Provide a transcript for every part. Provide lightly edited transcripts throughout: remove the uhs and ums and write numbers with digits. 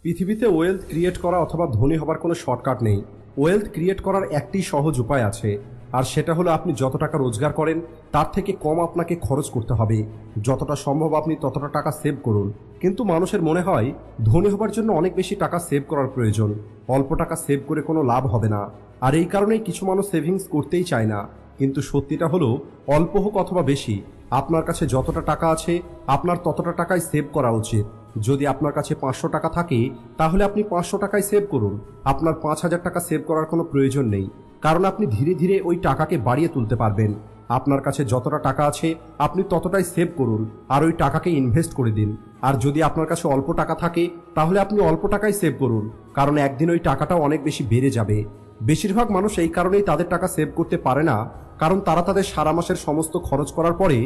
পৃথিবীতে wealth create করা অথবা ধনী হবার কোনো শর্টকাট নেই। ওয়েলথ ক্রিয়েট করার একটি সহজ উপায় আছে, আর সেটা হলো আপনি যত টাকা রোজগার করেন তার থেকে কম আপনাকে খরচ করতে হবে। যতটা সম্ভব আপনি ততটা টাকা সেভ করুন। কিন্তু মানুষের মনে হয় ধনী হবার জন্য অনেক বেশি টাকা সেভ করার প্রয়োজন, অল্প টাকা সেভ করে কোনো লাভ হবে না। আর এই কারণেই কিছু মানুষ সেভিংস করতেই চায় না। কিন্তু সত্যিটা হলো অল্প হোক অথবা বেশি, আপনার কাছে যতটা টাকা আছে আপনার ততটা টাকাই সেভ করা উচিত। যদি আপনার কাছে 500 টাকা থাকে তাহলে আপনি 500 টাকাই সেভ করুন। আপনার 5000 টাকা সেভ করার কোনো প্রয়োজন নেই, কারণ আপনি ধীরে ধীরে ওই টাকাকে বাড়িয়ে তুলতে পারবেন। আপনার কাছে যতটা টাকা আছে আপনি ততটাই সেভ করুন আর ওই টাকাকে ইনভেস্ট করে দিন। আর যদি আপনার কাছে অল্প টাকা থাকে তাহলে আপনি অল্প টাকাই সেভ করুন, কারণ একদিন ওই টাকাটাও অনেক বেশি বেড়ে যাবে। বেশিরভাগ মানুষ এই কারণেই তাদের টাকা সেভ করতে পারে না, কারণ তারা তাদের সারা মাসের সমস্ত খরচ করার পরে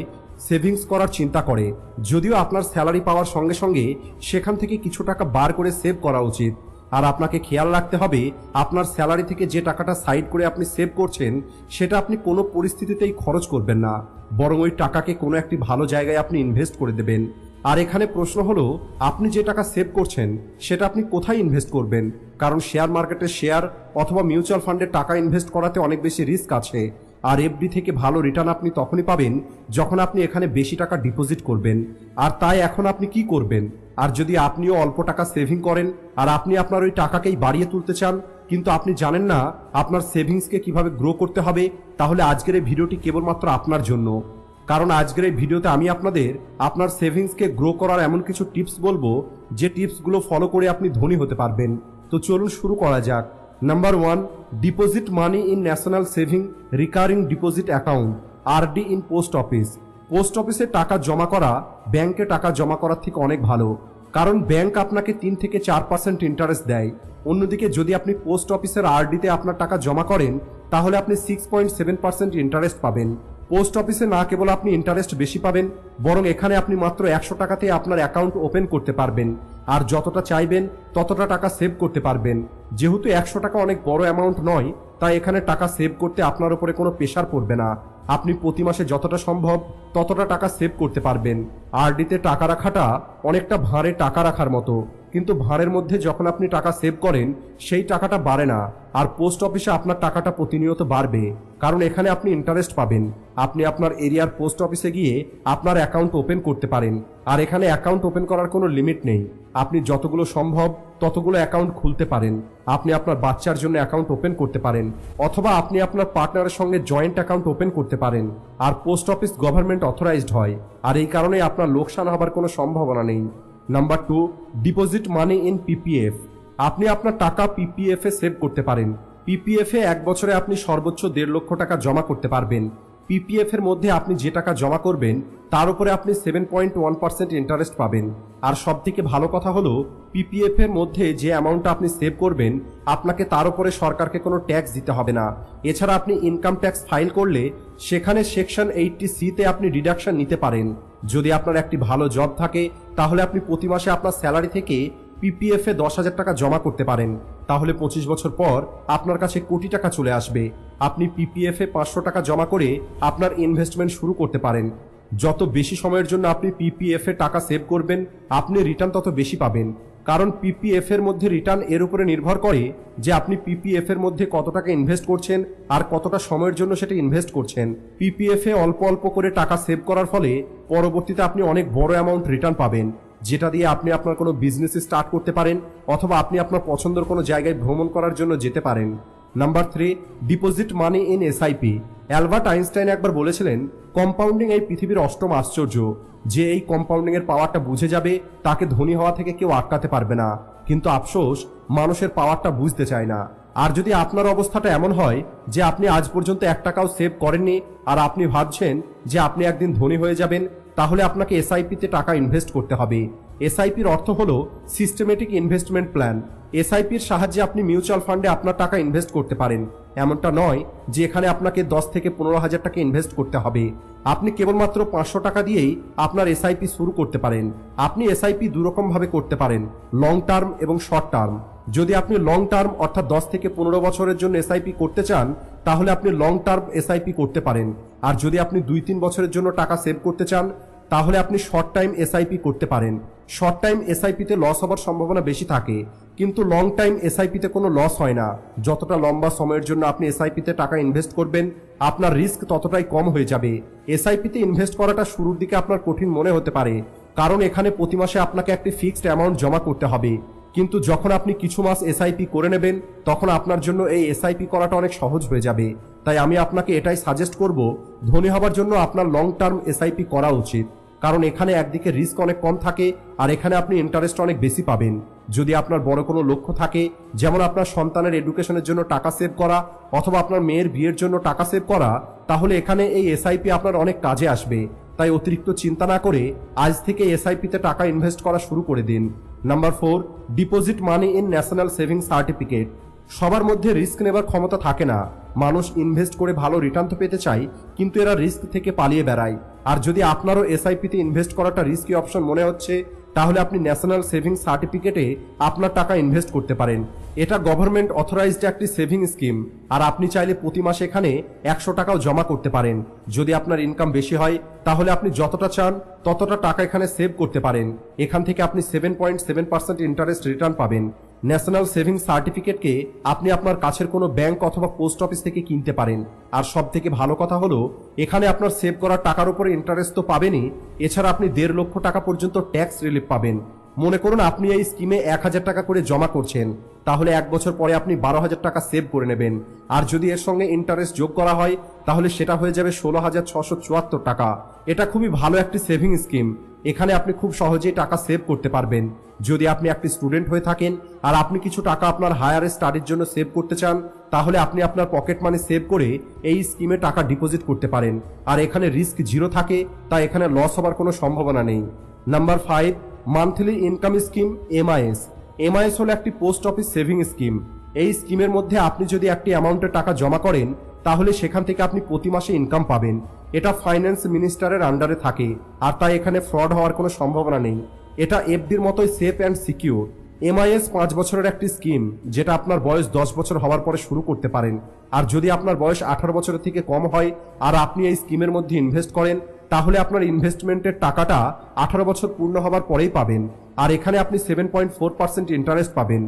সেভিংস করার চিন্তা করে। যদিও আপনার স্যালারি পাওয়ার সঙ্গে সঙ্গে সেখান থেকে কিছু টাকা বার করে সেভ করা উচিত। আর আপনাকে খেয়াল রাখতে হবে আপনার স্যালারি থেকে যে টাকাটা সাইড করে আপনি সেভ করছেন সেটা আপনি কোনো পরিস্থিতিতেই খরচ করবেন না, বরং ওই টাকাকে কোনো একটি ভালো জায়গায় আপনি ইনভেস্ট করে দেবেন। আর এখানে প্রশ্ন হলো আপনি যে টাকা সেভ করছেন সেটা আপনি কোথায় ইনভেস্ট করবেন, কারণ শেয়ার মার্কেটে শেয়ার অথবা মিউচুয়াল ফান্ডে টাকা ইনভেস্ট করাতে অনেক বেশি রিস্ক আছে। আর এফডি থেকে ভালো রিটার্ন আপনি তখনই পাবেন যখন আপনি এখানে বেশি টাকা ডিপোজিট করবেন। আর তাই এখন আপনি কি করবেন? আর যদি আপনিও অল্প টাকা সেভিং করেন আর আপনি আপনার ওই টাকাকেই বাড়িয়ে তুলতে চান, কিন্তু আপনি জানেন না আপনার সেভিংসকে কিভাবে গ্রো করতে হবে, তাহলে আজকের এই ভিডিওটি কেবলমাত্র আপনার জন্য। কারণ আজকের এই ভিডিওতে আমি আপনাদের আপনার সেভিংসকে গ্রো করার এমন কিছু টিপস বলবো যে টিপসগুলো ফলো করে আপনি ধনী হতে পারবেন। তো চলুন শুরু করা যাক। Number 1, deposit money in national saving recurring deposit account RD in post office. Post অফিসে টাকা জমা করা ব্যাংকে টাকা জমা করার থেকে অনেক ভালো, কারণ ব্যাংক আপনাকে 3 থেকে 4% ইন্টারেস্ট দেয়। অন্যদিকে যদি আপনি পোস্ট অফিসের আরডিতে আপনার টাকা জমা করেন তাহলে আপনি 6.7% ইন্টারেস্ট পাবেন। পোস্ট অফিসে না কেবল আপনি ইন্টারেস্ট বেশি পাবেন, বরং এখানে আপনি মাত্র 100 টাকাতে আপনার অ্যাকাউন্ট ওপেন করতে পারবেন আর যতটা চাইবেন ততটা টাকা সেভ করতে পারবেন। যেহেতু 100 টাকা অনেক বড় অ্যামাউন্ট নয়, তাই এখানে টাকা সেভ করতে আপনার উপরে কোনো প্রেশার পড়বে না। আপনি প্রতি মাসে যতটা সম্ভব ততটা টাকা সেভ করতে পারবেন। আরডিতে টাকা রাখাটা অনেকটা ভাঁড়ে টাকা রাখার মতো, কিন্তু ভাঁড়ের মধ্যে যখন আপনি টাকা সেভ করেন সেই টাকাটা বাড়ে না। আর পোস্ট অফিসে আপনার টাকাটা প্রতিনিয়ত বাড়বে, কারণ এখানে আপনি ইন্টারেস্ট পাবেন। আপনি আপনার এরিয়ার পোস্ট অফিসে গিয়ে আপনার অ্যাকাউন্ট ওপেন করতে পারেন, আর এখানে অ্যাকাউন্ট ওপেন করার কোনো লিমিট নেই। আপনি যতগুলো সম্ভব ততগুলো অ্যাকাউন্ট খুলতে পারেন। আপনি আপনার বাচ্চার জন্য অ্যাকাউন্ট ওপেন করতে পারেন, অথবা আপনি আপনার পার্টনারের সঙ্গে জয়েন্ট অ্যাকাউন্ট ওপেন করতে পারেন। আর পোস্ট অফিস গভর্নমেন্ট অথরাইজড হয়, আর এই কারণে আপনার লোকসান হবার কোনো সম্ভাবনা নেই। Number 2, deposit money in PPF. আপনি আপনার টাকা পিপিএফ এ সেভ করতে পারেন। পিপিএফ এ 1 বছরে আপনি সর্বোচ্চ 1.5 লক্ষ টাকা জমা করতে পারবেন। পিপিএফ এর মধ্যে আপনি যে টাকা জমা করবেন তার উপরে আপনি 7.1% ইন্টারেস্ট পাবেন। আর সবথেকে ভালো কথা হলো পিপিএফ এর মধ্যে যে অ্যামাউন্টটা আপনি সেভ করবেন আপনাকে তার উপরে সরকারকে কোনো ট্যাক্স দিতে হবে না। এছাড়া আপনি ইনকাম ট্যাক্স ফাইল করলে সেখানে সেকশন 80C তে আপনি ডিডাকশন নিতে পারেন। যদি আপনার একটি ভালো জব থাকে তাহলে আপনি প্রতি মাসে আপনার স্যালারি থেকে পিপিএফ এ 10,000 টাকা জমা করতে পারেন। তাহলে 25 বছর পর আপনার কাছে কোটি টাকা চলে আসবে। আপনি পিপিএফ এ 500 টাকা জমা করে আপনার ইনভেস্টমেন্ট শুরু করতে পারেন। যত বেশি সময়ের জন্য আপনি পিপিএফ এ টাকা সেভ করবেন আপনি রিটার্ন তত বেশি পাবেন, কারণ পিপিএফ এর মধ্যে রিটার্ন এর উপরে নির্ভর করে যে আপনি পিপিএফ এর মধ্যে কত টাকা ইনভেস্ট করছেন আর কতটা সময়ের জন্য সেটা ইনভেস্ট করছেন। পিপিএফ এ অল্প অল্প করে টাকা সেভ করার ফলে পরবর্তীতে আপনি অনেক বড় অ্যামাউন্ট রিটার্ন পাবেন, যেটা দিয়ে আপনি আপনার কোনো বিজনেস স্টার্ট করতে পারেন, অথবা আপনি আপনার পছন্দের কোনো জায়গায় ভ্রমণ করার জন্য যেতে পারেন। Number 3, deposit money in SIP. Albert Einstein একবার বলেছিলেন কম্পাউন্ডিং এই পৃথিবীর অষ্টম আশ্চর্য। যে এই কম্পাউন্ডিং এর পাওয়ারটা বুঝে যাবে তাকে ধনী হওয়া থেকে কেউ আটকাতে পারবে না। কিন্তু আফসোস মানুষের পাওয়ারটা বুঝতে চায় না। আর যদি আপনার অবস্থাটা এমন হয় যে আপনি আজ পর্যন্ত 1 টাকাও সেভ করেননি আর আপনি ভাবছেন যে আপনি একদিন ধনী হয়ে যাবেন, তাহলে আপনাকে এসআইপিতে টাকা ইনভেস্ট করতে হবে। এসআইপির অর্থ হলো সিস্টেমেটিক ইনভেস্টমেন্ট প্ল্যান। এসআইপির সাহায্যে আপনি মিউচুয়াল ফান্ডে আপনার টাকা ইনভেস্ট করতে পারেন। এমনটা নয় যে এখানে আপনাকে 10 থেকে 15,000 টাকা ইনভেস্ট করতে হবে। আপনি কেবলমাত্র 500 টাকা দিয়েই আপনার এসআইপি শুরু করতে পারেন। আপনি এসআইপি দুরকমভাবে করতে পারেন, লং টার্ম এবং শর্ট টার্ম। যদি আপনি লং টার্ম অর্থাৎ 10 থেকে 15 বছরের জন্য এসআইপি করতে চান তাহলে আপনি লং টার্ম এসআইপি করতে পারেন। আর যদি আপনি 2-3 বছরের জন্য টাকা সেভ করতে চান তাহলে আপনি শর্ট টাইম এসআইপি করতে পারেন। শর্ট টাইম এসআইপিতে লস হবার সম্ভাবনা বেশি থাকে, কিন্তু লং টাইম এসআইপিতে কোনো লস হয় না। যতটা লম্বা সময়ের জন্য আপনি এসআইপিতে টাকা ইনভেস্ট করবেন, আপনার রিস্ক ততটাই কম হয়ে যাবে। এসআইপিতে ইনভেস্ট করাটা শুরুর দিকে আপনার কঠিন মনে হতে পারে, কারণ এখানে প্রতি মাসে আপনাকে একটি ফিক্সড অ্যামাউন্ট জমা করতে হবে। কিন্তু যখন আপনি কিছু মাস এসআইপি করে নেবেন, তখন আপনার জন্য এই এসআইপি করাটা অনেক সহজ হয়ে যাবে। তাই আমি আপনাকে এটাই সাজেস্ট করব, ধনী হবার জন্য আপনার লং টার্ম এসআইপি করা উচিত, কারণ এখানে একদিকে রিস্ক অনেক কম থাকে আর এখানে আপনি ইন্টারেস্ট অনেক বেশি পাবেন। যদি আপনার বড় কোনো লক্ষ্য থাকে, যেমন আপনার সন্তানের এডুকেশনের জন্য টাকা সেভ করা অথবা আপনার মেয়ের বিয়ের জন্য টাকা সেভ করা, তাহলে এখানে এই এসআইপি আপনার অনেক কাজে আসবে। তাই অতিরিক্ত চিন্তা না করে আজ থেকে এসআইপিতে টাকা ইনভেস্ট করা শুরু করে দিন। Number 4, deposit money in national savings certificate. সবার মধ্যে রিস্ক নেবার ক্ষমতা থাকে না। মানুষ ইনভেস্ট করে ভালো রিটার্ন তো পেতে চায়, কিন্তু এরা রিস্ক থেকে পালিয়ে বেড়ায়। আর যদি আপনারও এসআইপিতে ইনভেস্ট করাটা রিস্কি অপশন মনে হচ্ছে, তাহলে আপনি ন্যাশনাল সেভিংস সার্টিফিকেটে আপনার টাকা ইনভেস্ট করতে পারেন। এটা গভর্নমেন্ট অথরাইজড একটি সেভিং স্কিম, আর আপনি চাইলে প্রতি মাসে এখানে 100 টাকাও জমা করতে পারেন। যদি আপনার ইনকাম বেশি হয়, তাহলে আপনি যতটা চান ততটা টাকা এখানে সেভ করতে পারেন। এখান থেকে আপনি 7.7% ইন্টারেস্ট রিটার্ন পাবেন। ন্যাশনাল সেভিংস সার্টিফিকেটকে আপনি আপনার কাছের কোনো ব্যাংক অথবা পোস্ট অফিস থেকে কিনতে পারেন। আর সব থেকে ভালো কথা হলো, এখানে আপনার সেভ করা টাকার উপরে ইন্টারেস্ট তো পাবেনই, এছাড়া আপনি 1.5 লক্ষ টাকা পর্যন্ত ট্যাক্স রিলিফ পাবেন। মনে করুন আপনি এই স্কিমে 1000 টাকা করে জমা করছেন, তাহলে 1 বছর পরে আপনি 12,000 টাকা সেভ করে নেবেন। আর যদি এর সঙ্গে ইন্টারেস্ট যোগ করা হয়, তাহলে সেটা হয়ে যাবে 16,674 টাকা। এটা খুবই ভালো একটি সেভিং স্কিম। এখানে আপনি খুব সহজেই টাকা সেভ করতে পারবেন। যদি আপনি একটি স্টুডেন্ট হয়ে থাকেন আর আপনি কিছু টাকা আপনার হায়ার স্টাডির জন্য সেভ করতে চান, তাহলে আপনি আপনার পকেট মানি সেভ করে এই স্কিমে টাকা ডিপোজিট করতে পারেন। আর এখানে রিস্ক 0 থাকে, তাই এখানে লস হবার কোনো সম্ভাবনা নেই। Number 5, monthly income scheme MIS. MIS হলো একটি পোস্ট অফিস সেভিং স্কিম। এই স্কিমের মধ্যে আপনি যদি একটি অ্যামাউন্টের টাকা জমা করেন, তাহলে সেখান থেকে আপনি প্রতি মাসে ইনকাম পাবেন। এটা ফাইন্যান্স মিনিস্টারের আন্ডারে থাকে, আর তাই এখানে ফ্রড হওয়ার কোনো সম্ভাবনা নেই। এটা এফডির মতোই সেফ অ্যান্ড সিকিউর। এমআইএস 5 বছরের একটি স্কিম, যেটা আপনার বয়স 10 বছর হওয়ার পরে শুরু করতে পারেন। আর যদি আপনার বয়স 18 বছরের থেকে কম হয় আর আপনি এই স্কিমের মধ্যে ইনভেস্ট করেন, তাহলে আপনার ইনভেস্টমেন্টের টাকাটা 18 বছর পূর্ণ হওয়ার পরেই পাবেন। আর এখানে আপনি 7.4% ইন্টারেস্ট পাবেন।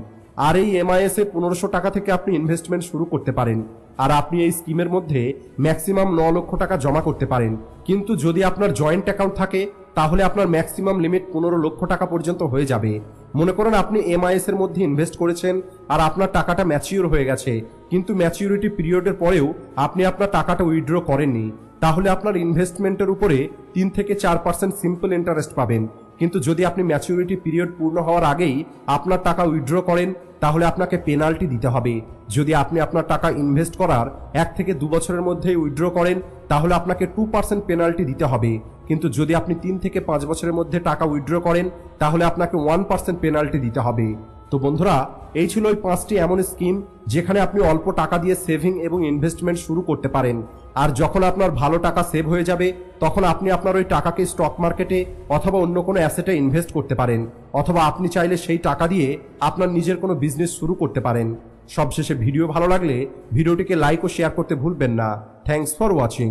আর এই এমআইএস এ 1500 টাকা থেকে আপনি ইনভেস্টমেন্ট শুরু করতে পারেন। আর আপনি এই স্কিমের মধ্যে ম্যাক্সিমাম 9 লক্ষ টাকা জমা করতে পারেন। কিন্তু যদি আপনার জয়েন্ট অ্যাকাউন্ট থাকে, তাহলে আপনার ম্যাক্সিমাম লিমিট 15 লক্ষ টাকা পর্যন্ত হয়ে যাবে। মনে করেন আপনি এমআইএস এর মধ্যে ইনভেস্ট করেছেন আর আপনার টাকাটা ম্যাচিউর হয়ে গেছে, কিন্তু ম্যাচিউরিটি পিরিয়ডের পরেও আপনি আপনার টাকাটা উইথড্র করেননি, তাহলে আপনার ইনভেস্টমেন্টের উপরে 3 থেকে 4% সিম্পল ইন্টারেস্ট পাবেন। কিন্তু যদি আপনি ম্যাচিউরিটি পিরিয়ড পূর্ণ হওয়ার আগেই আপনার টাকা উইথড্র করেন, তাহলে আপনাকে পেনাল্টি দিতে হবে। যদি আপনি আপনার টাকা ইনভেস্ট করার 1 থেকে 2 বছরের মধ্যেই উইথড্র করেন, তাহলে আপনাকে 2% পেনাল্টি দিতে হবে। কিন্তু যদি আপনি 3 থেকে 5 বছরের মধ্যে টাকা উইথড্র করেন, তাহলে আপনাকে 1% পেনাল্টি দিতে হবে। তো বন্ধুরা, এই ছিল ওই 5টি এমন স্কিম যেখানে আপনি অল্প টাকা দিয়ে সেভিং এবং ইনভেস্টমেন্ট শুরু করতে পারেন। আর যখন আপনার ভালো টাকা সেভ হয়ে যাবে, তখন আপনি আপনার ওই টাকাকে স্টক মার্কেটে অথবা অন্য কোনো অ্যাসেটে ইনভেস্ট করতে পারেন, অথবা আপনি চাইলে সেই টাকা দিয়ে আপনার নিজের কোনো বিজনেস শুরু করতে পারেন। সবশেষে ভিডিও ভালো লাগলে ভিডিওটিকে লাইক ও শেয়ার করতে ভুলবেন না। Thanks for watching.